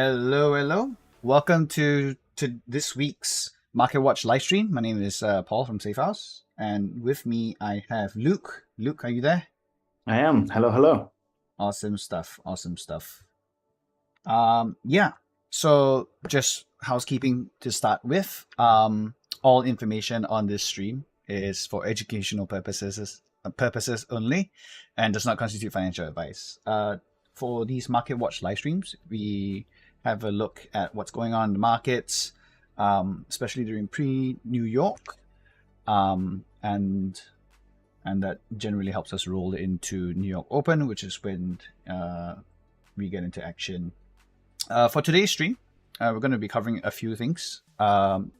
Hello, hello. Welcome to this week's Market Watch live stream. My name is Paul from Safehouse, and with me I have Luke. Luke, are you there? I am. Hello, hello. Awesome stuff. Awesome stuff. Yeah. So just housekeeping to start with. All information on this stream is for educational purposes only, and does not constitute financial advice. For these Market Watch live streams, we have a look at what's going on in the markets, especially during pre-New York, and that generally helps us roll into New York Open, which is when we get into action. For today's stream, we're going to be covering a few things.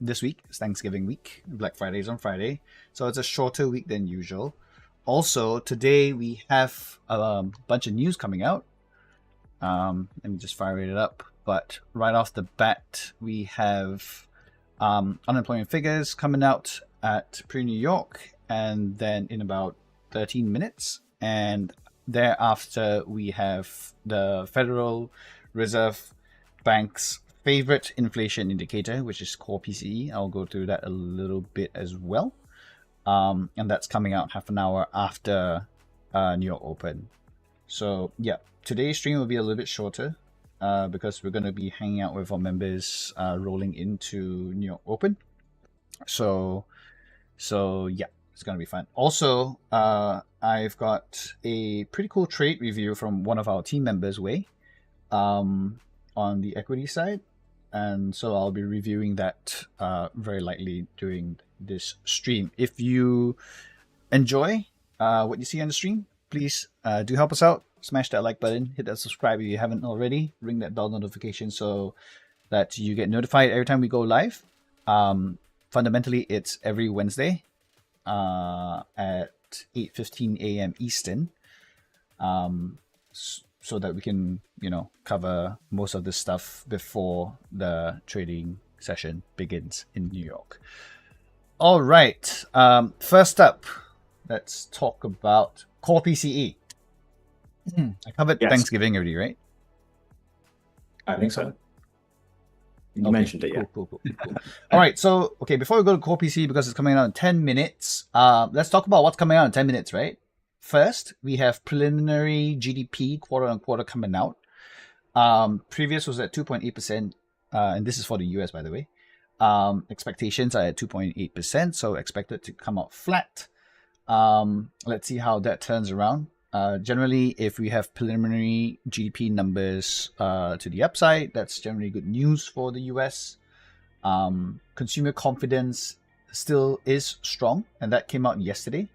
This week is Thanksgiving week. Black Friday is on Friday, so it's a shorter week than usual. Also, today we have a bunch of news coming out. Let me just fire it up. But right off the bat, we have unemployment figures coming out at pre-New York, and then in about 13 minutes. And thereafter, we have the Federal Reserve Bank's favorite inflation indicator, which is core PCE. I'll go through that a little bit as well. And that's coming out half an hour after New York Open. So yeah, today's stream will be a little bit shorter because we're going to be hanging out with our members rolling into New York Open. So yeah, it's going to be fun. Also, I've got a pretty cool trade review from one of our team members, Wei, on the equity side. And so I'll be reviewing that very likely during this stream. If you enjoy what you see on the stream, please do help us out. Smash that like button, hit that subscribe if you haven't already, ring that bell notification so that you get notified every time we go live. Fundamentally, it's every Wednesday at 8:15 a.m. Eastern, so that we can, cover most of this stuff before the trading session begins in New York. All right. First up, let's talk about core PCE. I covered Thanksgiving already, right? I think so. You mentioned it, yeah. Cool. All right, so, before we go to core PCE, because it's coming out in 10 minutes, let's talk about what's coming out in 10 minutes, right? First, we have preliminary GDP quarter-on-quarter coming out. Previous was at 2.8%, and this is for the US, by the way. Expectations are at 2.8%, so expected to come out flat. Let's see how that turns around. Generally, if we have preliminary GDP numbers to the upside, that's generally good news for the US. Consumer confidence still is strong, and that came out yesterday.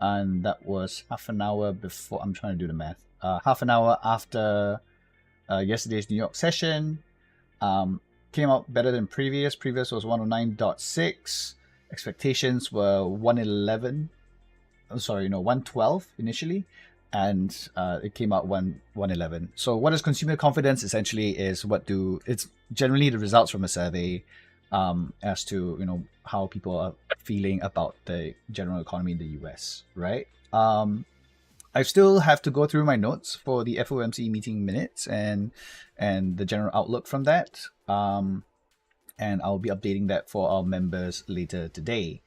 And that was half an hour before. I'm trying to do the math. Half an hour after yesterday's New York session. Came out better than previous. Previous was 109.6. Expectations were 111. 112 initially, and it came out 111. So what is consumer confidence? Essentially is it's generally the results from a survey as to how people are feeling about the general economy in the US, right? I still have to go through my notes for the FOMC meeting minutes and the general outlook from that, and I'll be updating that for our members later today.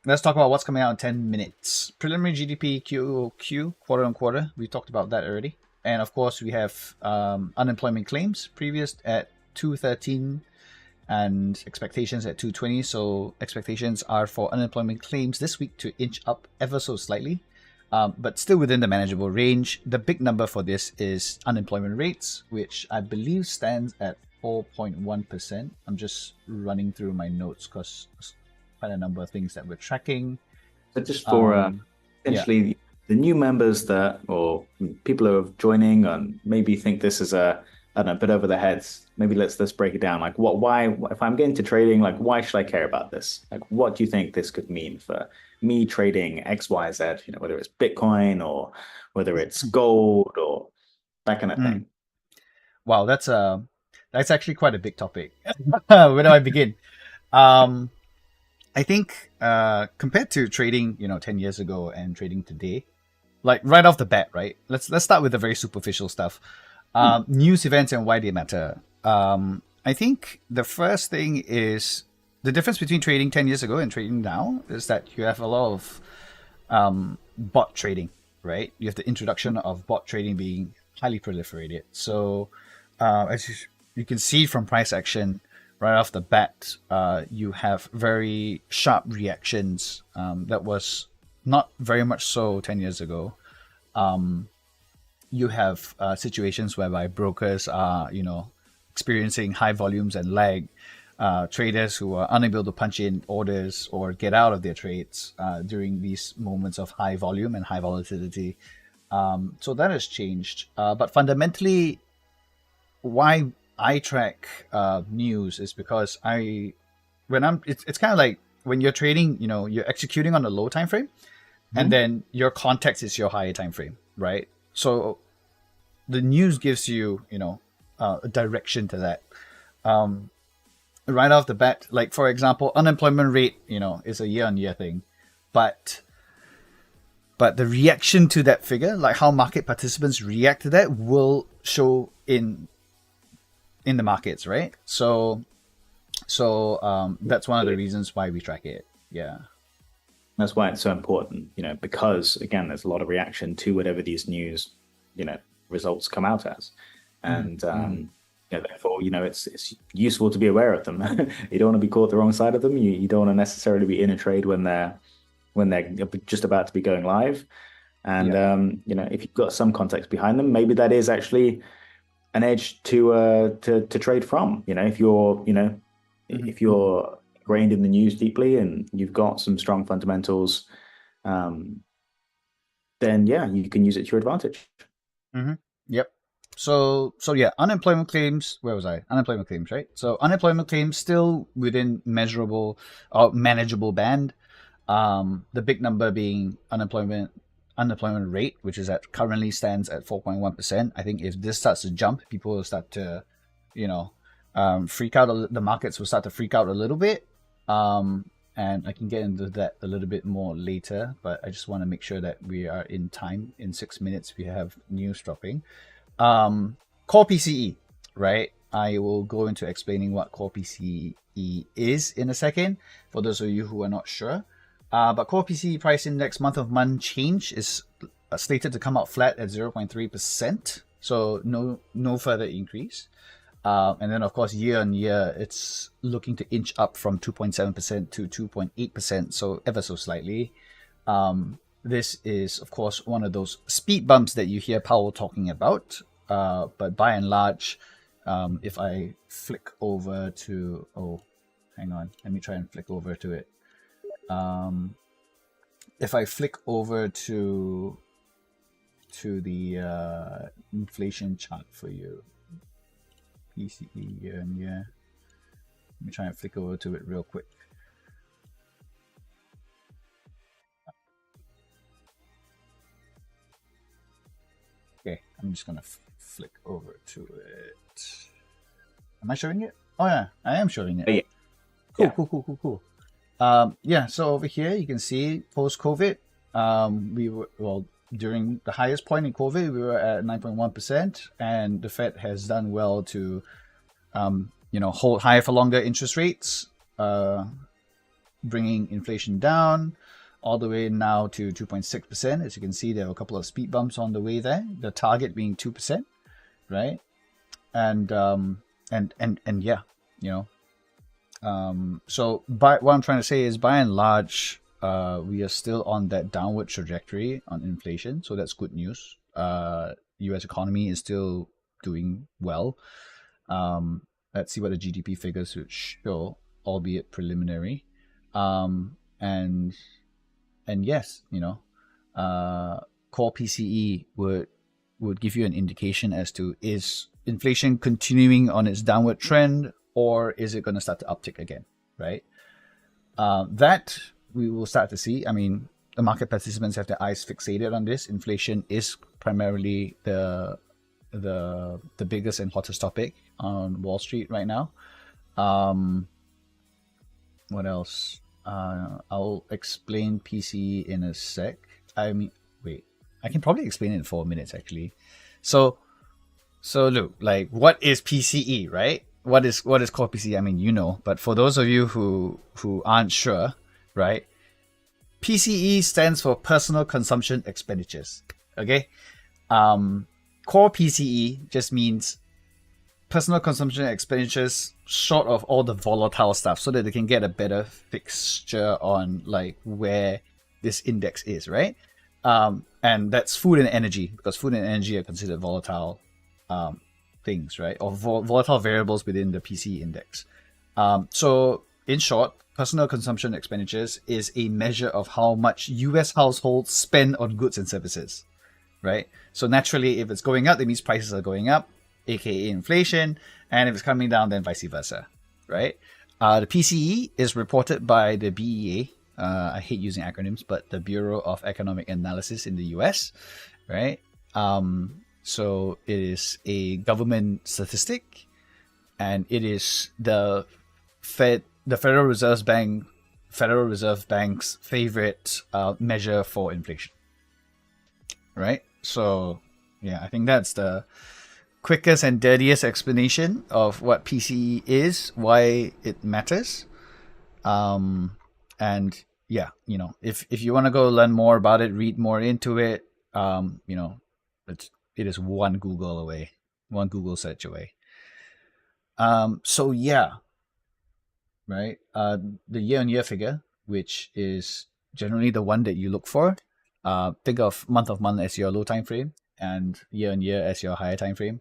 Let's talk about what's coming out in 10 minutes. Preliminary GDP QOQ, quarter on quarter. We talked about that already. And of course, we have unemployment claims, previous at 213 and expectations at 220. So expectations are for unemployment claims this week to inch up ever so slightly, but still within the manageable range. The big number for this is unemployment rates, which I believe stands at 4.1%. I'm just running through my notes because a number of things that we're tracking. But just for essentially the new members or people who are joining and maybe think this is a bit over their heads, maybe let's break it down. Like why if I'm getting to trading, like why should I care about this? Like what do you think this could mean for me trading XYZ, whether it's Bitcoin or whether it's gold or that kind of thing? Wow, that's actually quite a big topic. Where do I begin? I think compared to trading, 10 years ago and trading today, like right off the bat, right? Let's start with the very superficial stuff. News events and why they matter. I think the first thing is the difference between trading 10 years ago and trading now is that you have a lot of bot trading, right? You have the introduction of bot trading being highly proliferated. So as you can see from price action right off the bat, you have very sharp reactions that was not very much so 10 years ago. You have situations whereby brokers are, experiencing high volumes and lag. Traders who are unable to punch in orders or get out of their trades during these moments of high volume and high volatility. So that has changed. But fundamentally, why I track news is because it's kind of like when you're trading, you're executing on a low time frame, and then your context is your higher time frame, right? So the news gives you, a direction to that. Right off the bat, like for example, unemployment rate, is a year-on-year thing, but the reaction to that figure, like how market participants react to that, will show in the markets, right? So that's one of the reasons why we track it. Yeah. That's why it's so important, because again, there's a lot of reaction to whatever these news, results come out as, and therefore, it's useful to be aware of them. You don't want to be caught the wrong side of them. You don't want to necessarily be in a trade when they're just about to be going live, and if you've got some context behind them, maybe that is actually an edge to trade from. If you're if you're ingrained in the news deeply and you've got some strong fundamentals, then you can use it to your advantage. Yep. So yeah, unemployment claims. Where was I? Unemployment claims, right? So unemployment claims still within measurable or manageable band. The big number being unemployment rate, which is currently stands at 4.1%. I think if this starts to jump, people will start to, freak out. The markets will start to freak out a little bit. And I can get into that a little bit more later, but I just want to make sure that we are in time. In 6 minutes, we have news dropping. Core PCE, right? I will go into explaining what core PCE is in a second, for those of you who are not sure. But core PCE price index month-of-month change is slated to come out flat at 0.3%, so no further increase. And then, of course, year on year, it's looking to inch up from 2.7% to 2.8%, so ever so slightly. This is, of course, one of those speed bumps that you hear Powell talking about. But by and large, if I flick over to... Oh, hang on. Let me try and flick over to it. If I flick over to the inflation chart for you, PCE year on year. Let me try and flick over to it real quick. Okay, I'm just gonna flick over to it. Am I showing it? Oh yeah, I am showing it. Yeah. Cool. Yeah, so over here you can see post-COVID, we were, during the highest point in COVID, we were at 9.1%, and the Fed has done well to, hold higher for longer interest rates, bringing inflation down all the way now to 2.6%. As you can see, there are a couple of speed bumps on the way there. The target being 2%, right? And yeah, so what I'm trying to say is, by and large, we are still on that downward trajectory on inflation, so that's good news. U.S. economy is still doing well. Let's see what the GDP figures would show, albeit preliminary. And yes, core PCE would give you an indication as to, is inflation continuing on its downward trend, or is it going to start to uptick again, right? That we will start to see. I mean, the market participants have their eyes fixated on this. Inflation is primarily the biggest and hottest topic on Wall Street right now. What else? I'll explain PCE in a sec. I mean, wait, I can probably explain it in 4 minutes actually. So So Luke, like, what is PCE, right? What is core PCE? I mean, you know, but for those of you who aren't sure, right? PCE stands for personal consumption expenditures. Okay, core PCE just means personal consumption expenditures short of all the volatile stuff, so that they can get a better fixture on like where this index is, right? And that's food and energy, because food and energy are considered volatile things, right? Or volatile variables within the PCE index. So in short, personal consumption expenditures is a measure of how much US households spend on goods and services, right? So naturally, if it's going up, that means prices are going up, aka inflation, and if it's coming down, then vice versa, right? The PCE is reported by the BEA. I hate using acronyms, but the Bureau of Economic Analysis in the US, right? So it is a government statistic, and it is the Federal Reserve Bank's favorite measure for inflation, right? So yeah, I think that's the quickest and dirtiest explanation of what PCE is, why it matters. And yeah, you know, if you want to go learn more about it, read more into it, you know, it is one Google search away. So yeah, right. The year-on-year figure, which is generally the one that you look for. Think of month-of-month as your low time frame, and year-on-year as your higher time frame.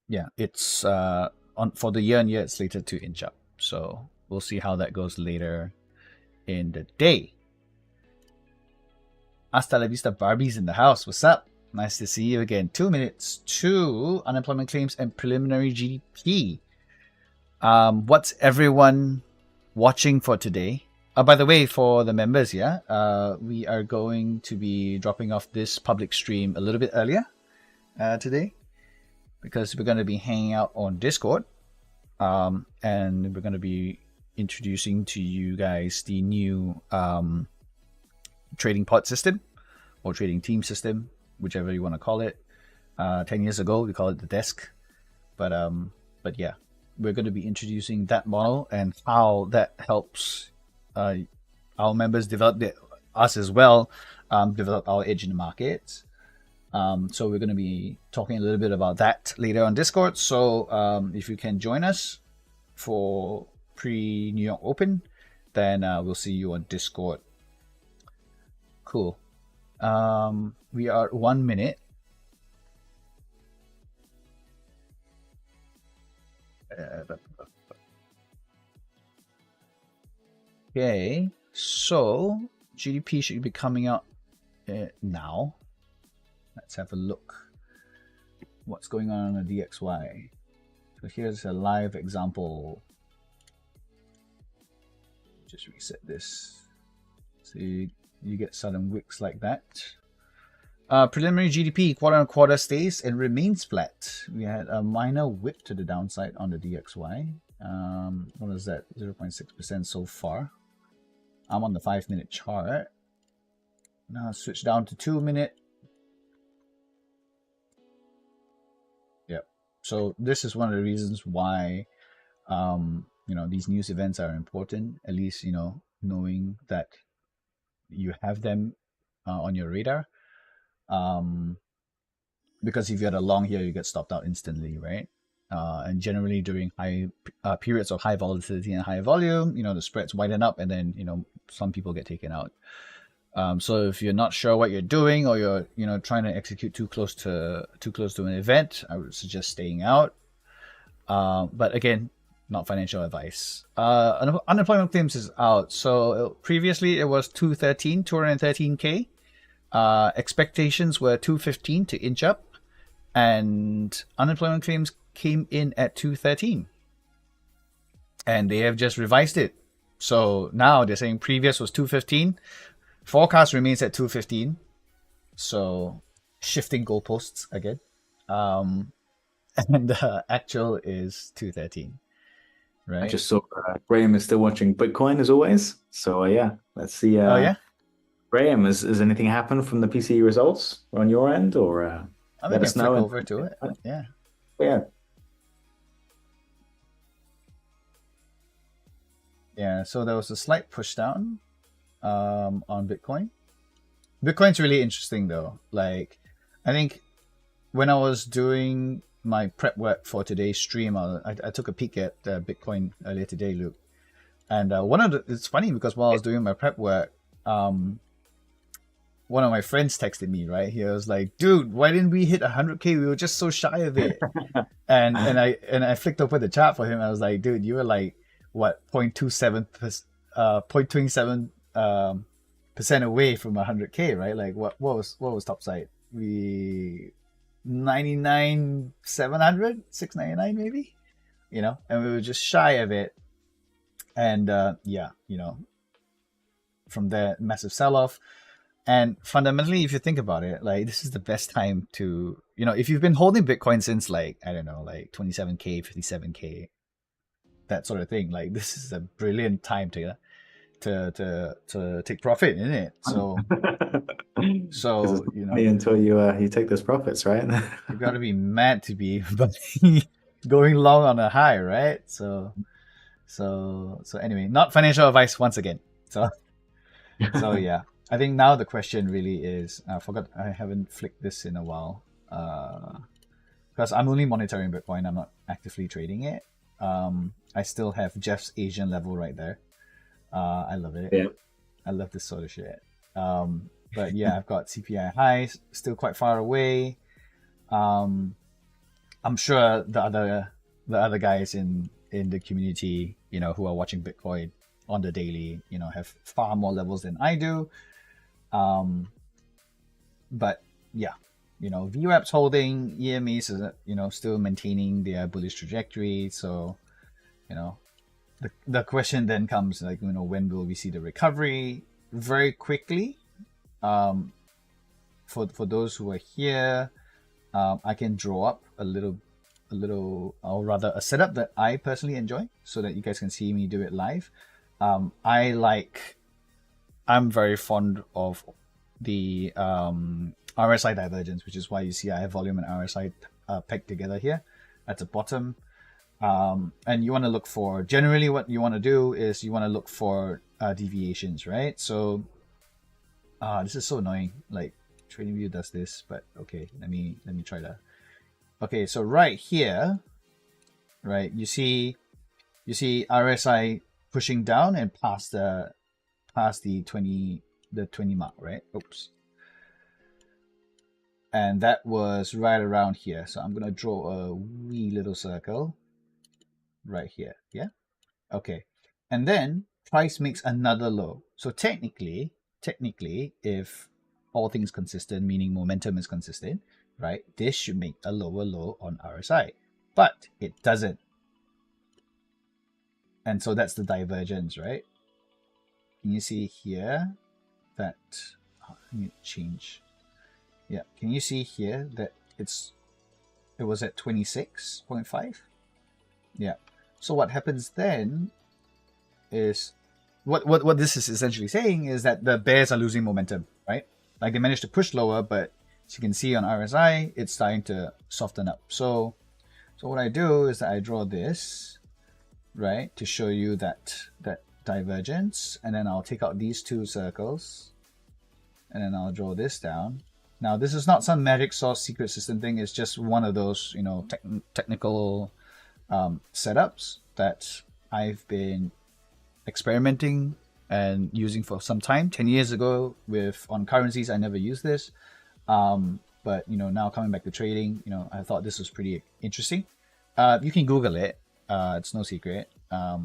Yeah, it's for the year-on-year, it's slated to inch up. So we'll see how that goes later in the day. Hasta la vista, Barbie's in the house. What's up? Nice to see you again. 2 minutes to unemployment claims and preliminary GDP. What's everyone watching for today? By the way, for the members, yeah, we are going to be dropping off this public stream a little bit earlier today, because we're going to be hanging out on Discord, and we're going to be introducing to you guys the new trading pod system or trading team system, whichever you want to call it. 10 years ago we called it the desk, but yeah, we're going to be introducing that model and how that helps our members develop us as well, develop our edge in the market. So we're going to be talking a little bit about that later on Discord. So if you can join us for pre-New York Open, then we'll see you on Discord. Cool. We are 1 minute. Okay, so GDP should be coming out now. Let's have a look. What's going on the DXY? So here's a live example. Just reset this. So you get sudden wicks like that. Preliminary GDP quarter-on-quarter stays and remains flat. We had a minor whip to the downside on the DXY. What is that? 0.6% so far. I'm on the 5-minute chart. Now switch down to 2-minute. Yep. So this is one of the reasons why you know, these news events are important. At least, you know, knowing that you have them on your radar. Because if you had a long here, you get stopped out instantly, right? And generally during high periods of high volatility and high volume, you know, the spreads widen up, and then, you know, some people get taken out. So if you're not sure what you're doing, or you're, you know, trying to execute too close to an event, I would suggest staying out. But again, not financial advice. Unemployment claims is out. So previously it was 213K. Expectations were 215 to inch up, and unemployment claims came in at 213, and they have just revised it. So now they're saying previous was 215, forecast remains at 215. So shifting goalposts again. And the actual is 213. Right. I just saw Graham is still watching Bitcoin as always. So yeah, let's see. Oh yeah. Graham, has anything happened from the PCE results on your end, or? I let can us flick know. over to it. Yeah. Yeah. Yeah. So there was a slight push down on Bitcoin. Bitcoin's really interesting though. Like, I think when I was doing my prep work for today's stream, I took a peek at Bitcoin earlier today, Luke. And it's funny because while I was doing my prep work, one of my friends texted me, right? He was like, dude, why didn't we hit 100K? We were just so shy of it. and I flicked open the chart for him. I was like, dude, you were like, what, 0.27% percent away from 100K, right? Like what was topside? We 99,700, 699 maybe, you know, and we were just shy of it. And yeah, you know, from there, massive sell-off. And fundamentally, if you think about it, like this is the best time to, you know, if you've been holding Bitcoin since like, I don't know, like 27K, 57K, that sort of thing, like this is a brilliant time to take profit in it. So you know, until you take those profits, right? you got to be mad to be going long on a high, right? So anyway, not financial advice once again. So yeah, I think now the question really is, I forgot, I haven't flicked this in a while, because I'm only monitoring Bitcoin. I'm not actively trading it. I still have Jeff's Asian level right there. I love it. Yeah. I love this sort of shit. But yeah, I've got CPI highs still quite far away. I'm sure the other guys in the community, you know, who are watching Bitcoin on the daily, you know, have far more levels than I do. But yeah, you know, VWAP's holding, EMAs is, you know, still maintaining their bullish trajectory. So, you know, the question then comes, like, you know, when will we see the recovery? Very quickly. For those who are here, I can draw up a little, or rather a setup that I personally enjoy, so that you guys can see me do it live. I'm very fond of the RSI divergence, which is why you see I have volume and RSI pegged together here at the bottom. And you want to look for, generally what you want to do is you want to look for deviations, right? So this is so annoying, like TradingView does this, but okay, let me try that. Okay, so right here, right, you see RSI pushing down and past the 20 mark, right? Oops. And that was right around here. So I'm gonna draw a wee little circle right here. Yeah. Okay. And then price makes another low. So technically, if all things consistent, meaning momentum is consistent, right, this should make a lower low on RSI, but it doesn't. And so that's the divergence, right? Can you see here that, let me change. Yeah, can you see here that it was at 26.5? Yeah. So what happens then is, what this is essentially saying is that the bears are losing momentum, right? Like they managed to push lower, but as you can see on RSI, it's starting to soften up. So what I do is that I draw this, right, to show you that divergence, and then I'll take out these two circles, and then I'll draw this down. Now, this is not some magic sauce secret system thing. It's just one of those, you know, technical setups that I've been experimenting and using for some time. 10 years ago on currencies, I never used this. But, you know, now coming back to trading, you know, I thought this was pretty interesting. You can Google it. It's no secret. But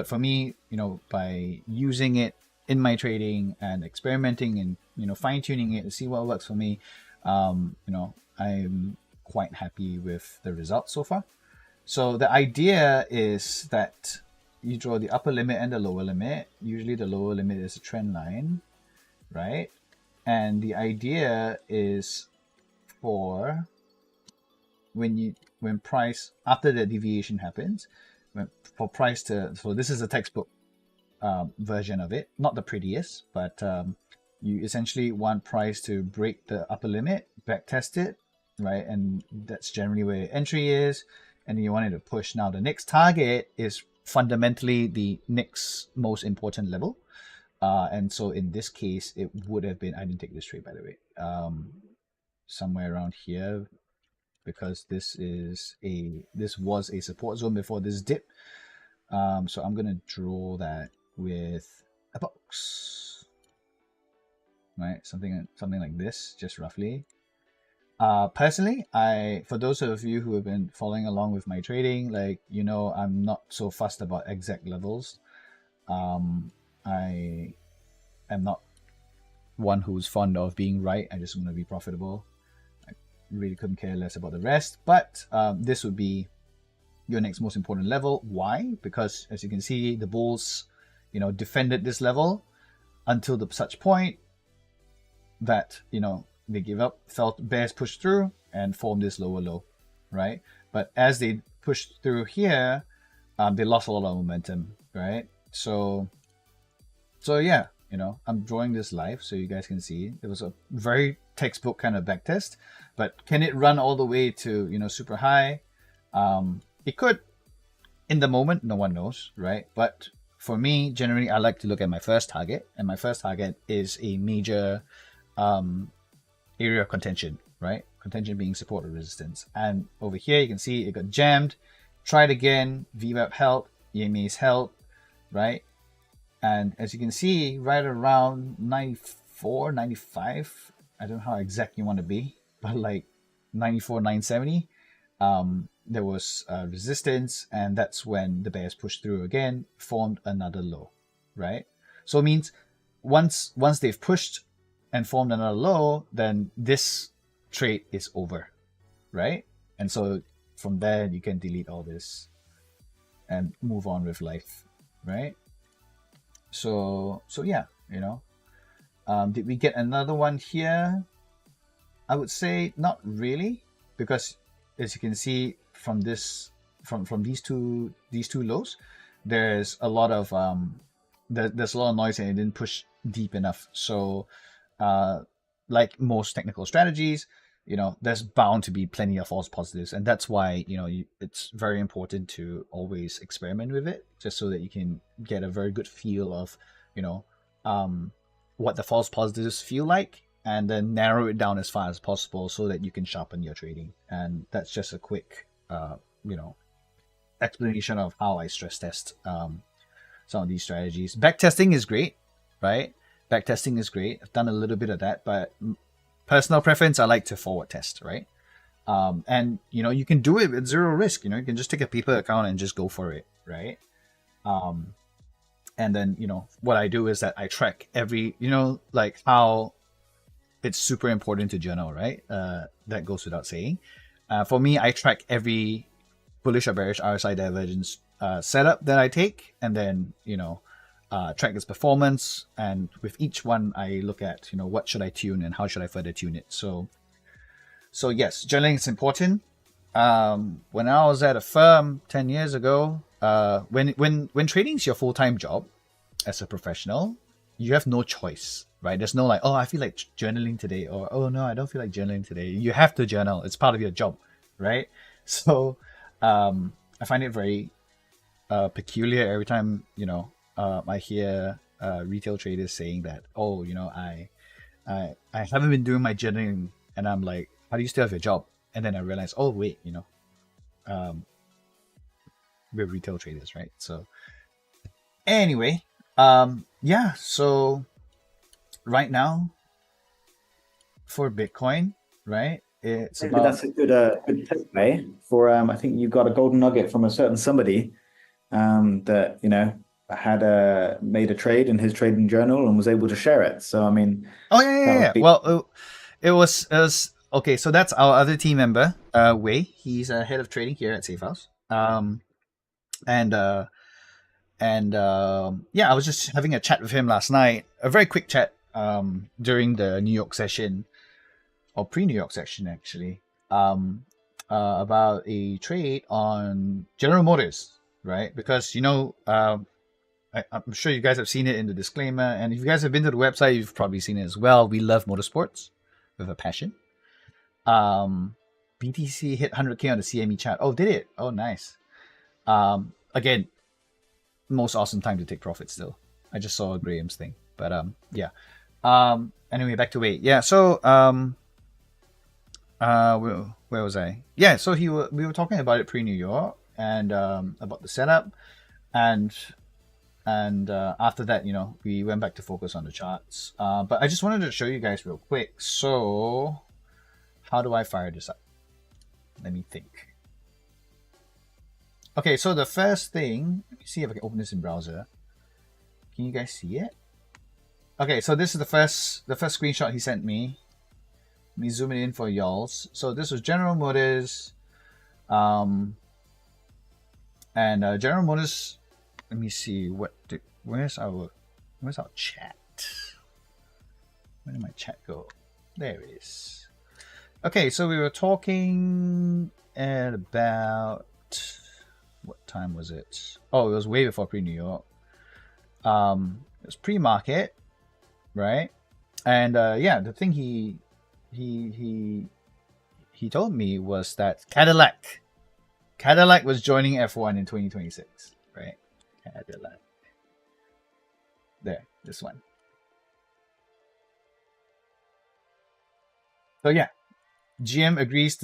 for me, you know, by using it in my trading and experimenting and, you know, fine-tuning it to see what works for me, you know, I'm quite happy with the results so far. So the idea is that you draw the upper limit and the lower limit. Usually the lower limit is a trend line, right? And the idea is for when price, after the deviation happens, so this is a textbook version of it, not the prettiest, but you essentially want price to break the upper limit, back test it, right? And that's generally where entry is, and you want it to push. Now the next target is fundamentally the next most important level, and so in this case it would have been, I didn't take this trade by the way, somewhere around here, because this was a support zone before this dip. So I'm gonna draw that with a box, right? Something like this, just roughly. Personally, for those of you who have been following along with my trading, like, you know, I'm not so fussed about exact levels. I am not one who's fond of being right. I just want to be profitable. I really couldn't care less about the rest. But this would be your next most important level. Why? Because as you can see, the bulls, you know, defended this level until such point that, you know, they gave up, felt bears pushed through and formed this lower low, right? But as they pushed through here, they lost a lot of momentum, right? So yeah, you know, I'm drawing this live so you guys can see. It was a very textbook kind of backtest, but can it run all the way to, you know, super high? It could. In the moment, no one knows, right? But for me, generally, I like to look at my first target, and my first target is a major area of contention, right? Contention being support or resistance. And over here, you can see it got jammed. Tried again, VWAP held, EMAs held, right? And as you can see, right around 94, 95, I don't know how exact you want to be, but like 94, 970, there was resistance, and that's when the bears pushed through again, formed another low, right? So it means once they've pushed and formed another low, then this trade is over, right? And so from there, you can delete all this and move on with life, right? So yeah, you know, did we get another one here? I would say not really, because as you can see from this, from these two lows, there's a lot of there's a lot of noise and it didn't push deep enough. So like most technical strategies, you know, there's bound to be plenty of false positives, and that's why, you know, it's very important to always experiment with it, just so that you can get a very good feel of, you know, what the false positives feel like, and then narrow it down as far as possible so that you can sharpen your trading. And that's just a quick, you know, explanation of how I stress test some of these strategies. Backtesting is great, right? Backtesting is great. I've done a little bit of that, but personal preference, I like to forward test, right? And, you know, you can do it with zero risk. You know, you can just take a paper account and just go for it, right? And then, you know, what I do is that I track every, you know, like how it's super important to journal, right? That goes without saying. For me, I track every bullish or bearish RSI divergence setup that I take, and then, you know, track its performance. And with each one, I look at, you know, what should I tune and how should I further tune it. So yes, journaling is important. When I was at a firm 10 years ago, when trading is your full-time job as a professional, you have no choice, right? There's no like, oh, I feel like journaling today, or oh no, I don't feel like journaling today. You have to journal. It's part of your job, right? So I find it very peculiar every time, you know, I hear retail traders saying that, oh, you know, I haven't been doing my journaling, and I'm like, how do you still have your job? And then I realize, oh wait, you know, we're retail traders, right? So anyway, yeah. So right now for Bitcoin, right? It's Maybe about, that's a good takeaway for. I think you got a golden nugget from a certain somebody that, you know, had made a trade in his trading journal and was able to share it. So I mean, oh yeah. Well, it was okay. So that's our other team member, Wei. He's head of trading here at Safehouse. Yeah, I was just having a chat with him last night. A very quick chat during the New York session, or pre-New York session actually, about a trade on General Motors, right? Because, you know, I'm sure you guys have seen it in the disclaimer, and if you guys have been to the website, you've probably seen it as well. We love motorsports with a passion. BTC hit 100K on the CME chart. Oh, did it? Oh, nice. Again, most awesome time to take profit still. I just saw Graham's thing, but yeah. Anyway, back to weight. Yeah, so where was I? Yeah, so we were talking about it pre-New York and about the setup, and after that, you know, we went back to focus on the charts. But I just wanted to show you guys real quick. So how do I fire this up? Let me think. Okay, so the first thing, let me see if I can open this in browser. Can you guys see it? Okay, so this is the first screenshot he sent me. Let me zoom it in for y'all. So this was General Motors, and General Motors. Let me see where's our chat? Where did my chat go? There it is. Okay, so we were talking at about, what time was it? Oh, it was way before pre-New York. It was pre-market, right? And yeah, the thing he told me was that Cadillac was joining F1 in 2026, right? Cadillac. There, this one. So yeah, GM agrees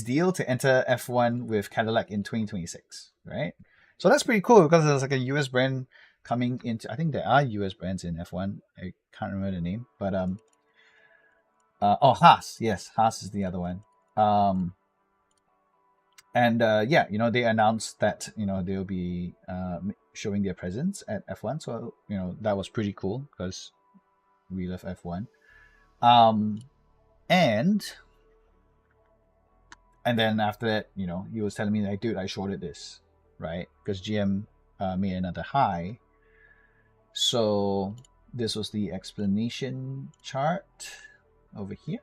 deal to enter F1 with Cadillac in 2026, right? So that's pretty cool because there's like a US brand coming into. I think there are US brands in F1. I can't remember the name, but Haas. Yes, Haas is the other one. And yeah, you know, they announced that, you know, they'll be showing their presence at F1. So, you know, that was pretty cool because we love F1. And then after that, you know, he was telling me like, dude, I shorted this, right? Because GM made another high. So this was the explanation chart over here,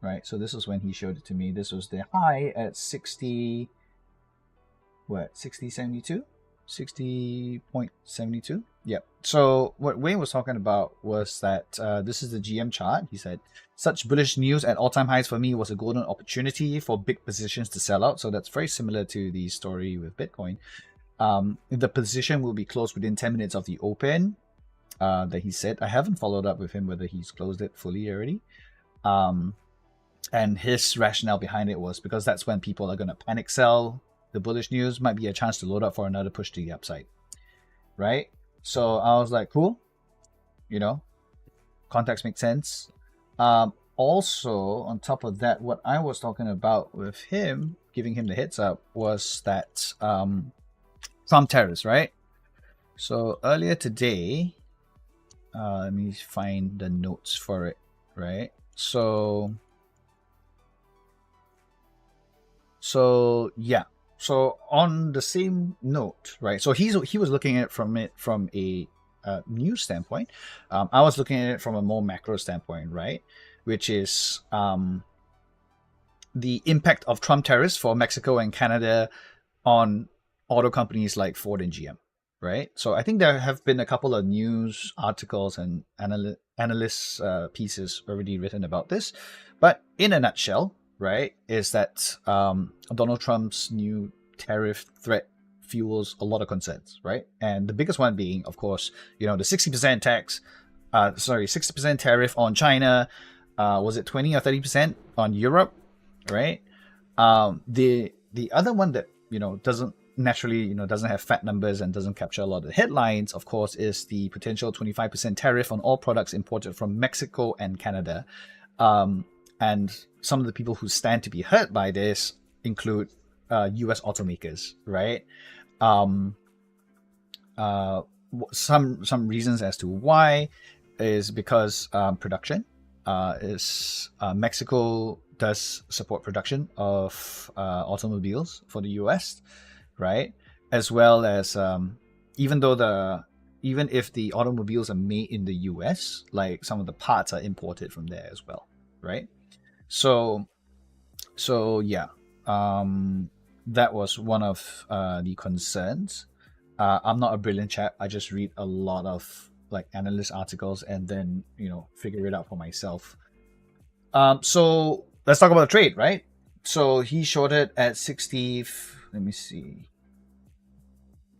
right? So this was when he showed it to me. This was the high at 60, what, 60.72? 60.72? Yep. So what Wayne was talking about was that this is the GM chart. He said, such bullish news at all-time highs for me was a golden opportunity for big positions to sell out. So that's very similar to the story with Bitcoin. The position will be closed within 10 minutes of the open that he said. I haven't followed up with him whether he's closed it fully already. And his rationale behind it was because that's when people are going to panic sell the bullish news, might be a chance to load up for another push to the upside, right? So I was like, cool, you know, context makes sense. Also, on top of that, what I was talking about with him, giving him the heads up, was that Trump tariffs, right? So earlier today, let me find the notes for it, right? So yeah. So on the same note, right? So he was looking at it from a news standpoint. I was looking at it from a more macro standpoint, right? Which is the impact of Trump tariffs for Mexico and Canada on auto companies like Ford and GM, right? So I think there have been a couple of news articles and analyst pieces already written about this. But in a nutshell, right, is that Donald Trump's new tariff threat fuels a lot of concerns, right? And the biggest one being, of course, you know, the 60% tax, 60% tariff on China. Was it 20 or 30% on Europe, right? The other one that, you know, doesn't have fat numbers and doesn't capture a lot of the headlines, of course, is the potential 25% tariff on all products imported from Mexico and Canada. And some of the people who stand to be hurt by this include US automakers, right? Some reasons as to why is because production is Mexico does support production of automobiles for the US, right? As well as even if the automobiles are made in the US, like some of the parts are imported from there as well, right? So yeah, that was one of the concerns. I'm not a brilliant chap. I just read a lot of like analyst articles and then, you know, figure it out for myself. So let's talk about the trade, right? So he shorted at 60. Let me see.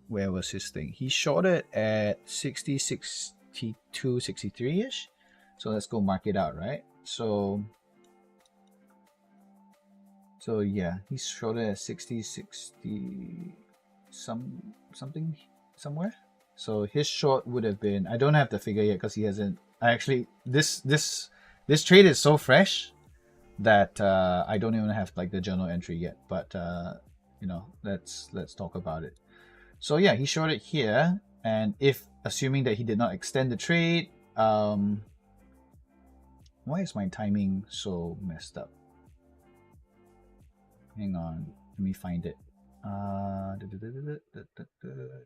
Where was his thing? He shorted at 60, 62, 63-ish. So let's go mark it out, right? So yeah, he's shorted at 60, 60 something somewhere. So his short would have been, I don't have the figure yet because he hasn't. I actually, this trade is so fresh that I don't even have like the journal entry yet. But you know, let's talk about it. So yeah, he shorted here, and if assuming that he did not extend the trade, why is my timing so messed up? Hang on, let me find it.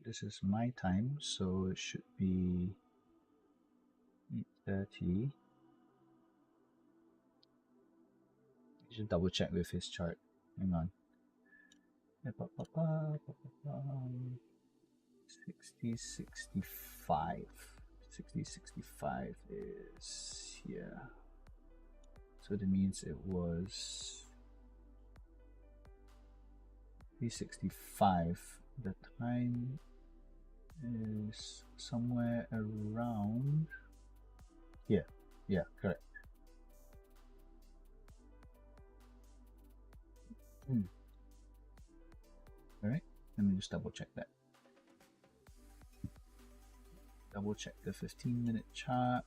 This is my time, so it should be 8:30. Should double check with his chart. Hang on. 60, 65. 60, 65 is here. So that means it was 365. The time is somewhere around here. Yeah, correct. All right, let me just double check that. Double check the 15-minute chart.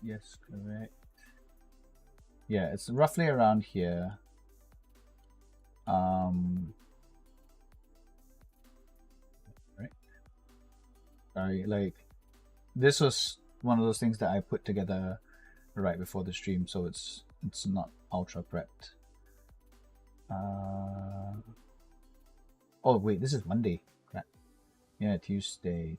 Yes, correct. Yeah, it's roughly around here. Right. Sorry, like this was one of those things that I put together right before the stream, so it's not ultra prepped. Oh wait, this is Monday. Crap. Yeah, Tuesday.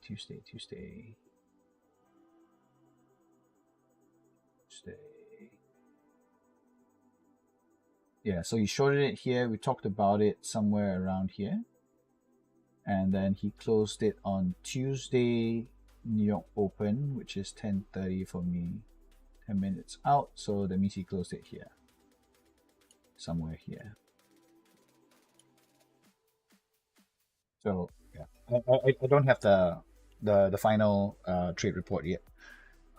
Yeah, so he shorted it here. We talked about it somewhere around here. And then he closed it on Tuesday, New York Open, which is 10:30 for me. 10 minutes out, so that means he closed it here. Somewhere here. So yeah, I don't have the final trade report yet.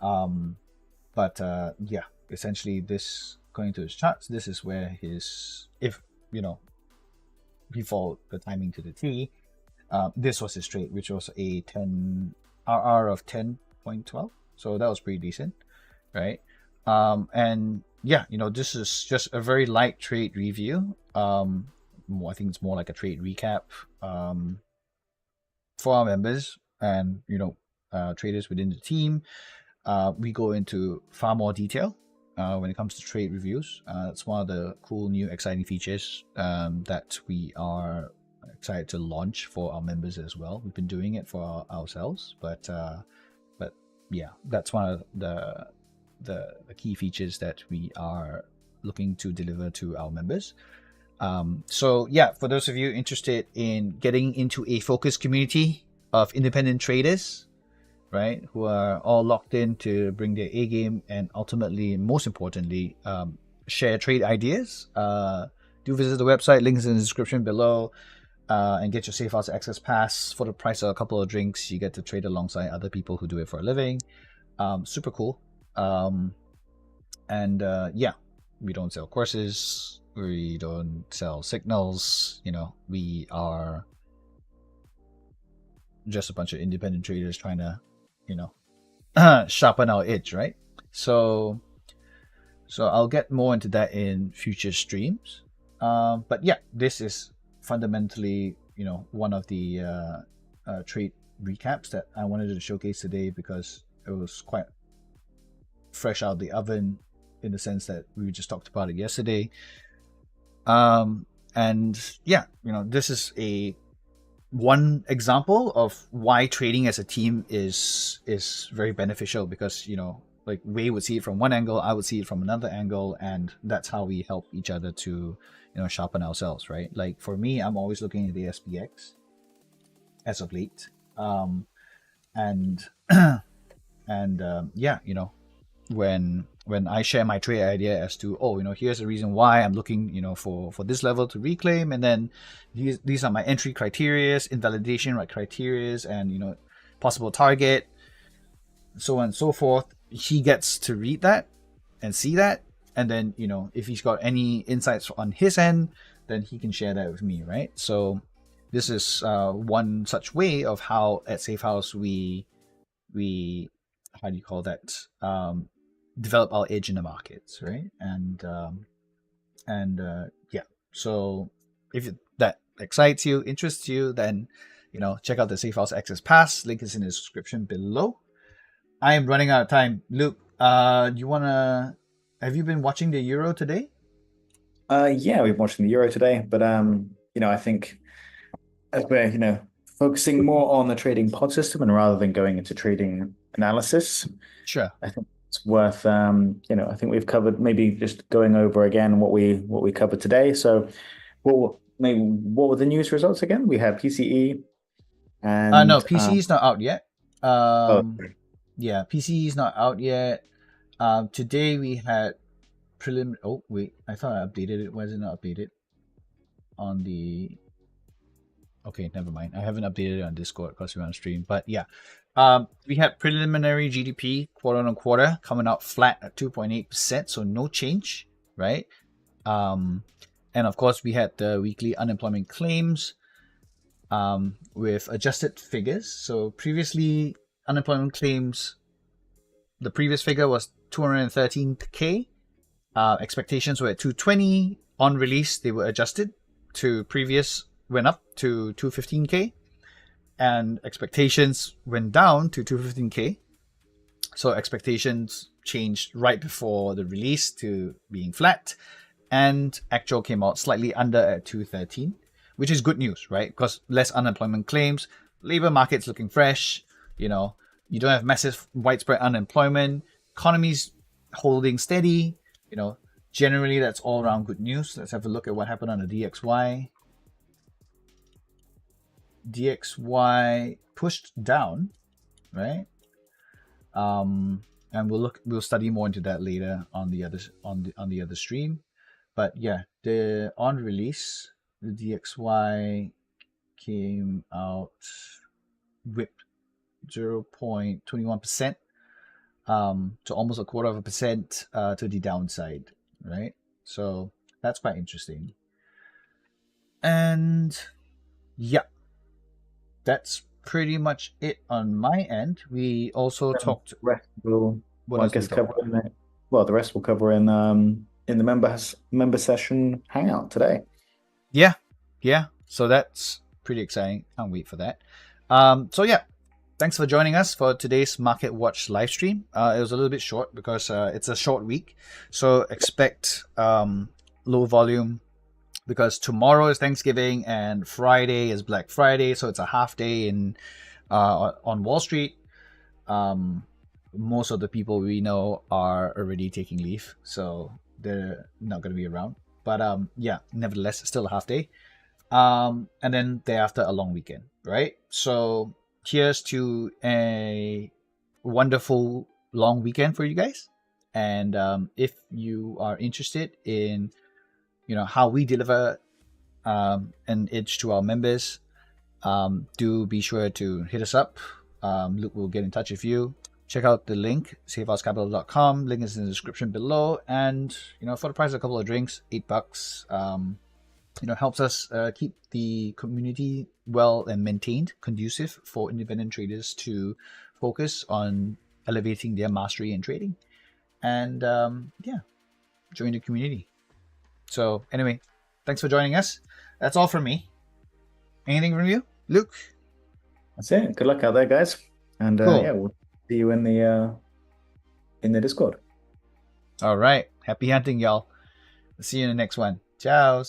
But yeah, essentially this, going to his charts, this is where his, if you know, he followed the timing to the T, this was his trade, which was a 10 RR of 10.12. So that was pretty decent, right? And yeah, you know, this is just a very light trade review. I think it's more like a trade recap for our members and, you know, traders within the team. We go into far more detail when it comes to trade reviews. It's one of the cool new exciting features that we are excited to launch for our members as well. We've been doing it for ourselves, but yeah, that's one of the key features that we are looking to deliver to our members. So yeah, for those of you interested in getting into a focused community of independent traders, right, who are all locked in to bring their A game and ultimately, most importantly, share trade ideas, do visit the website, links in the description below, and get your Safehouse access pass for the price of a couple of drinks. You get to trade alongside other people who do it for a living. Super cool. Yeah, we don't sell courses, we don't sell signals, you know, we are just a bunch of independent traders trying to, you know, sharpen our edge, right? So I'll get more into that in future streams. But yeah, this is fundamentally, you know, one of the trade recaps that I wanted to showcase today because it was quite fresh out of the oven in the sense that we just talked about it yesterday. And yeah, you know, this is one example of why trading as a team is very beneficial, because, you know, like Wei would see it from one angle, I would see it from another angle, and that's how we help each other to, you know, sharpen ourselves, right? Like for me, I'm always looking at the SPX, as of late. And yeah, when I share my trade idea as to, here's the reason why I'm looking, for this level to reclaim, and then these are my entry criterias, invalidation criterias, and possible target, so on and so forth. He gets to read that and see that, and then if he's got any insights on his end, then he can share that with me, right? So this is one such way of how at Safehouse we how do you call that, develop our edge in the markets, right? And yeah, so if that excites you, interests you, then check out the Safehouse Access Pass. Link is in the description below. I am running out of time. Luke, have you been watching the Euro today? Yeah, we've been watching the Euro today, but I think as we're focusing more on the trading pod system and rather than going into trading analysis, Sure. I think it's worth I think we've covered, maybe just going over again what we covered today. So what were the news results again? We had PCE and No, PCE is not out yet. oh, Yeah, PCE is not out yet. Today we had prelim. Oh wait, I thought I updated it. Why is it not updated on the? Okay, never mind. I haven't updated it on Discord because we're on stream. But yeah, we had preliminary GDP quarter on quarter coming out flat at 2.8%, so no change, right? And of course we had the weekly unemployment claims with adjusted figures. So previously, unemployment claims, the previous figure was 213K. Expectations were at 220. On release, they were adjusted to previous, went up to 215K, and expectations went down to 215K. So expectations changed right before the release to being flat, and actual came out slightly under at 213, which is good news, right? Because less unemployment claims, labor market's looking fresh, you don't have massive widespread unemployment, economy's holding steady, generally that's all around good news. Let's have a look at what happened on the DXY. DXY pushed down, right? And we'll study more into that later on the other stream. But yeah, the on release, the DXY came out whipped 0.21% to almost 0.25% to the downside, right? So that's quite interesting. And yeah, that's pretty much it on my end. We also talked. the rest will, What I else did guess we talk cover about? the rest we'll cover in the member session hangout today. Yeah. So that's pretty exciting. Can't wait for that. So yeah, thanks for joining us for today's Market Watch live stream. It was a little bit short because it's a short week, so expect low volume because tomorrow is Thanksgiving and Friday is Black Friday, so it's a half day on Wall Street. Most of the people we know are already taking leave, so they're not going to be around. But yeah, nevertheless, it's still a half day. And then thereafter, a long weekend, right? So here's to a wonderful long weekend for you guys. And if you are interested in, how we deliver an edge to our members, do be sure to hit us up. Luke will get in touch with you. Check out the link, safehousecapital.com. Link is in the description below. And, for the price of a couple of drinks, $8, helps us keep the community well and maintained, conducive for independent traders to focus on elevating their mastery in trading. And yeah, join the community. So anyway, thanks for joining us. That's all from me. Anything from you, Luke? That's it. Good luck out there, guys. And Cool. yeah, we'll see you in the Discord. All right. Happy hunting, y'all. See you in the next one. Ciao.